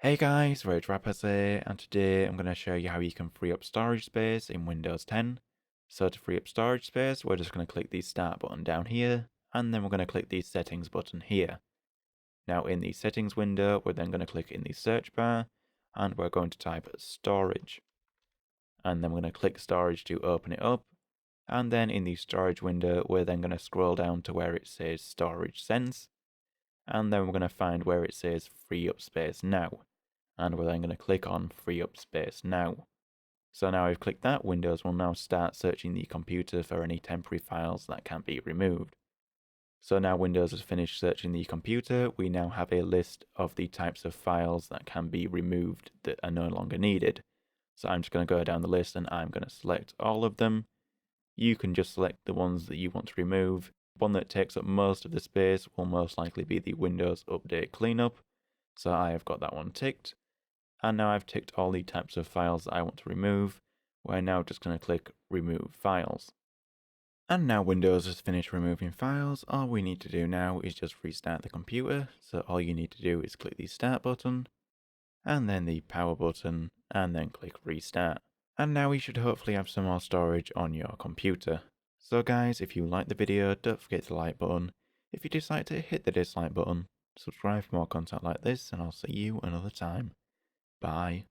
Hey guys, R4GE VipeRzZ, and today I'm going to show you how you can free up storage space in Windows 10. So to free up storage space, we're just going to click the Start button down here, and then we're going to click the Settings button here. Now in the Settings window, we're then going to click in the search bar, and we're going to type Storage. And then we're going to click Storage to open it up, and then in the Storage window, we're then going to scroll down to where it says Storage Sense, and then we're going to find where it says Free Up Space Now. And we're then going to click on Free Up Space Now. So now I've clicked that, Windows will now start searching the computer for any temporary files that can be removed. So now Windows has finished searching the computer, we now have a list of the types of files that can be removed that are no longer needed. So I'm just going to go down the list and I'm going to select all of them. You can just select the ones that you want to remove. One that takes up most of the space will most likely be the Windows Update Cleanup. So I have got that one ticked. And now I've ticked all the types of files that I want to remove. We're now just going to click Remove Files. And now Windows has finished removing files. All we need to do now is just restart the computer. So all you need to do is click the Start button, and then the Power button, and then click Restart. And now we should hopefully have some more storage on your computer. So guys, if you liked the video, don't forget the like button. If you dislike it, hit the dislike button. Subscribe for more content like this, and I'll see you another time. Bye.